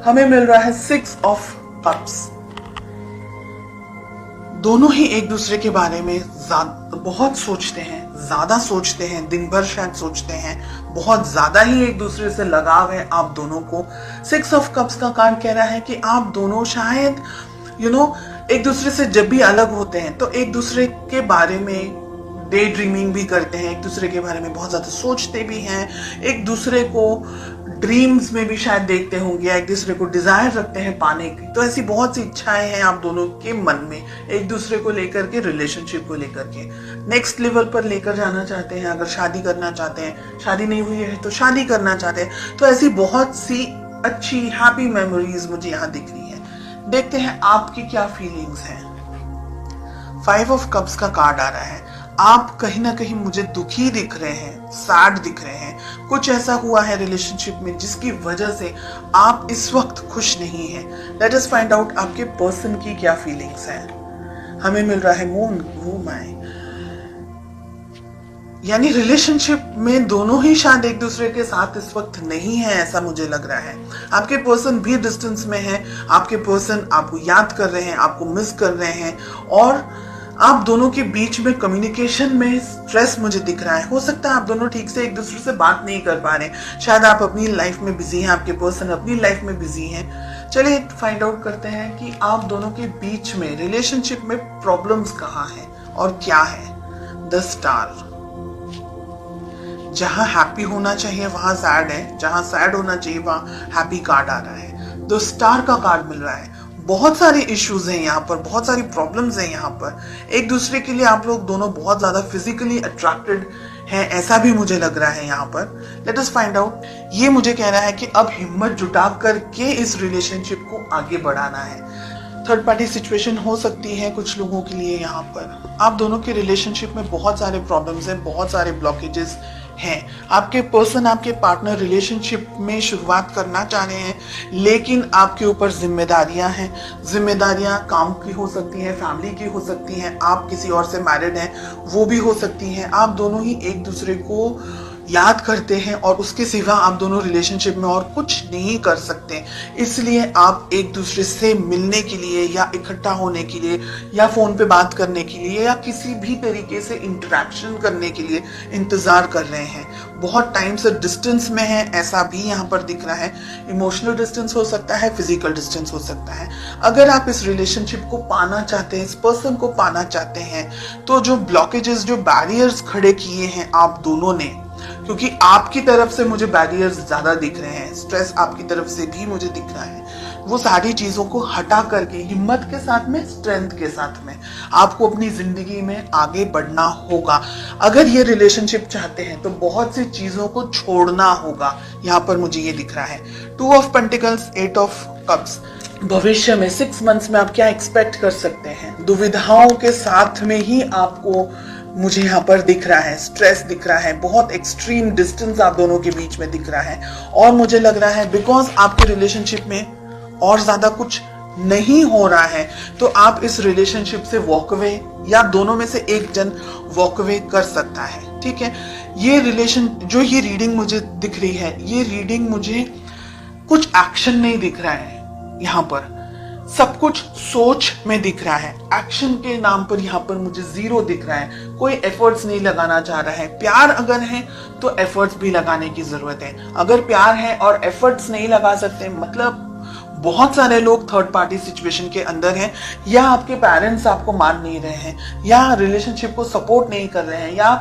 हमें मिल रहा है 6 ऑफ कप्स। दोनों ही एक दूसरे के बारे में बहुत सोचते हैं, ज्यादा सोचते हैं, दिन भर शायद सोचते हैं, बहुत ज्यादा ही एक दूसरे से लगाव है आप दोनों को। 6 ऑफ कप्स का कार्ड कह रहा है कि आप दोनों शायद एक दूसरे से जब भी अलग होते हैं तो एक दूसरे के बारे में डे ड्रीमिंग भी करते हैं, एक दूसरे के बारे में बहुत ज्यादा सोचते भी हैं, एक दूसरे को ड्रीम्स में भी शायद देखते होंगे, एक दूसरे को डिजायर रखते हैं पाने की। तो ऐसी बहुत सी इच्छाएं हैं आप दोनों के मन में एक दूसरे को लेकर के, रिलेशनशिप को लेकर के नेक्स्ट लेवल पर लेकर जाना चाहते हैं। अगर शादी करना चाहते हैं, शादी नहीं हुई है तो शादी करना चाहते हैं। तो ऐसी बहुत सी अच्छी हैप्पी मेमोरीज मुझे यहाँ दिख रही है। देखते हैं आपकी क्या फीलिंग्स हैं। 5 ऑफ कप्स का कार्ड आ रहा है। आप कहीं ना कहीं मुझे दुखी दिख रहे हैं, सैड दिख रहे हैं। कुछ ऐसा हुआ है रिलेशनशिप में जिसकी वजह से आप इस वक्त खुश नहीं हैं। लेट अस फाइंड आउट आपके पर्सन की क्या फीलिंग्स हैं। हमें मिल रहा है मून, वो माय, यानी रिलेशनशिप में दोनों ही शायद एक दूसरे के साथ इस वक्त नहीं है, ऐसा मुझे लग रहा है। आपके पर्सन भी डिस्टेंस में है, आपके पर्सन आपको याद कर रहे हैं, आपको मिस कर रहे हैं, और आप दोनों के बीच में कम्युनिकेशन में स्ट्रेस मुझे दिख रहा है। हो सकता है आप दोनों ठीक से एक दूसरे से बात नहीं कर पा रहे, शायद आप अपनी लाइफ में बिजी हैं, आपके पर्सन अपनी लाइफ में बिजी हैं। चलिए फाइंड आउट करते हैं कि आप दोनों के बीच में रिलेशनशिप में प्रॉब्लम्स कहाँ हैं और क्या है। 10 स्टार, जहां हैप्पी होना चाहिए वहां सैड है, जहां सैड होना चाहिए वहां हैप्पी कार्ड आ रहा है। 2 स्टार का कार्ड मिल रहा है। बहुत सारे इश्यूज हैं यहाँ पर, बहुत सारी प्रॉब्लम्स हैं यहाँ पर। एक दूसरे के लिए आप लोग दोनों बहुत ज्यादा फिजिकली अट्रैक्टेड हैं, ऐसा भी मुझे लग रहा है यहाँ पर। Let us find out. ये मुझे कह रहा है कि अब हिम्मत जुटा करके इस रिलेशनशिप को आगे बढ़ाना है। थर्ड पार्टी सिचुएशन हो सकती है कुछ लोगों के लिए यहाँ पर। आप दोनों के रिलेशनशिप में बहुत सारे प्रॉब्लम्स हैं, बहुत सारे ब्लॉकेजेस हैं। आपके पर्सन, आपके पार्टनर रिलेशनशिप में शुरुआत करना चाह रहे हैं, लेकिन आपके ऊपर जिम्मेदारियां हैं। जिम्मेदारियां काम की हो सकती हैं, फैमिली की हो सकती हैं, आप किसी और से मैरिड हैं वो भी हो सकती हैं। आप दोनों ही एक दूसरे को याद करते हैं और उसके सिवा आप दोनों रिलेशनशिप में और कुछ नहीं कर सकते। इसलिए आप एक दूसरे से मिलने के लिए या इकट्ठा होने के लिए या फोन पे बात करने के लिए या किसी भी तरीके से इंटरेक्शन करने के लिए इंतजार कर रहे हैं। बहुत टाइम से डिस्टेंस में है, ऐसा भी यहाँ पर दिख रहा है। इमोशनल डिस्टेंस हो सकता है, फिजिकल डिस्टेंस हो सकता है। अगर आप इस रिलेशनशिप को पाना चाहते हैं, इस पर्सन को पाना चाहते हैं, तो जो ब्लॉकेजेस, जो बैरियर्स खड़े किए हैं आप दोनों ने, क्योंकि आपकी तरफ से मुझे बैरियर्स ज्यादा दिख रहे हैं, स्ट्रेस आपकी तरफ से भी मुझे दिख रहा है, वो सारी चीजों को हटा करके हिम्मत के साथ में, स्ट्रेंथ के साथ में आपको अपनी जिंदगी में आगे बढ़ना होगा। अगर ये रिलेशनशिप चाहते हैं तो बहुत सी चीजों को छोड़ना होगा, यहाँ पर मुझे ये दिख रहा है। 2 ऑफ पेंटिकल्स, 8 ऑफ कप्स। भविष्य में 6 मंथ्स में आप क्या एक्सपेक्ट कर सकते हैं। दुविधाओं के साथ में ही आपको मुझे यहाँ पर दिख रहा है, स्ट्रेस दिख रहा है, बहुत एक्सट्रीम डिस्टेंस आप दोनों के बीच में दिख रहा है। और मुझे लग रहा है बिकॉज आपके रिलेशनशिप में और ज्यादा कुछ नहीं हो रहा है, तो आप इस रिलेशनशिप से वॉकअवे, या दोनों में से एक जन वॉकअवे कर सकता है। ठीक है, ये रिलेशन, जो ये रीडिंग मुझे दिख रही है, ये रीडिंग मुझे कुछ एक्शन नहीं दिख रहा है। यहाँ पर सब कुछ सोच में दिख रहा है, एक्शन के नाम पर यहाँ पर मुझे 0 दिख रहा है। कोई एफर्ट्स नहीं लगाना चाह रहा है। प्यार अगर है तो एफर्ट्स भी लगाने की जरूरत है। अगर प्यार है और एफर्ट्स नहीं लगा सकते, मतलब बहुत सारे लोग थर्ड पार्टी सिचुएशन के अंदर हैं, या आपके पेरेंट्स आपको मान नहीं रहे हैं, या रिलेशनशिप को सपोर्ट नहीं कर रहे हैं, या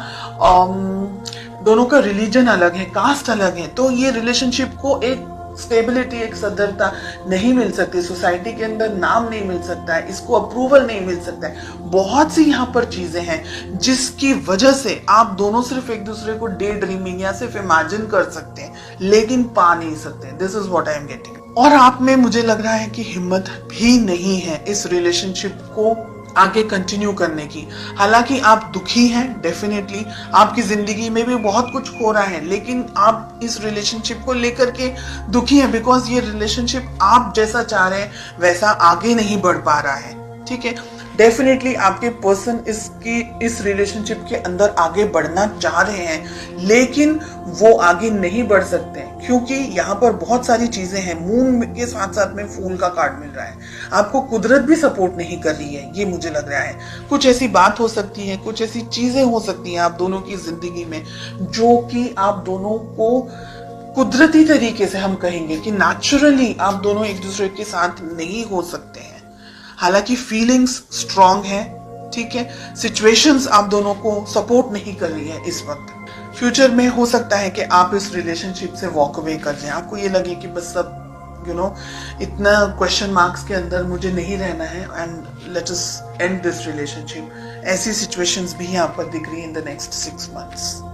दोनों का रिलीजन अलग है, कास्ट अलग है, तो ये रिलेशनशिप को एक स्टेबिलिटी, एक सदरता नहीं मिल सकती, सोसाइटी के अंदर नाम नहीं मिल सकता है, इसको अप्रूवल नहीं मिल सकता है। बहुत सी यहाँ पर चीजें हैं जिसकी वजह से आप दोनों सिर्फ एक दूसरे को डे ड्रीमिंग या सिर्फ इमेजिन कर सकते हैं, लेकिन पा नहीं सकते। This is what I am getting. और आप में मुझे लग रहा है कि हिम्मत भी नहीं है इस रिलेशनशिप को आगे कंटिन्यू करने की। हालांकि आप दुखी हैं, डेफिनेटली आपकी जिंदगी में भी बहुत कुछ हो रहा है, लेकिन आप इस रिलेशनशिप को लेकर के दुखी हैं बिकॉज ये रिलेशनशिप आप जैसा चाह रहे हैं वैसा आगे नहीं बढ़ पा रहा है। ठीक है, डेफिनेटली आपके पर्सन इस रिलेशनशिप के अंदर आगे बढ़ना चाह रहे हैं, लेकिन वो आगे नहीं बढ़ सकते क्योंकि यहाँ पर बहुत सारी चीजें हैं, मून के साथ साथ में फूल का कार्ड मिल रहा है। आपको कुदरत भी सपोर्ट नहीं कर रही है, ये मुझे लग रहा है। कुछ ऐसी बात हो सकती है, कुछ ऐसी चीजें हो सकती हैं आप दोनों की जिंदगी में जो कि आप दोनों को कुदरती तरीके से, हम कहेंगे कि नेचुरली आप दोनों एक दूसरे के साथ नहीं हो सकते हैं। हालांकि फीलिंग्स स्ट्रांग है, ठीक है, सिचुएशंस आप दोनों को सपोर्ट नहीं कर रही है इस वक्त। फ्यूचर में हो सकता है कि आप इस रिलेशनशिप से वॉक अवे कर जाएं, आपको ये लगे कि बस सब इतना क्वेश्चन मार्क्स के अंदर मुझे नहीं रहना है and let us and this relationship. ऐसी सिचुएशंस भी यहाँ पर दिख रही है इन द नेक्स्ट 6 months।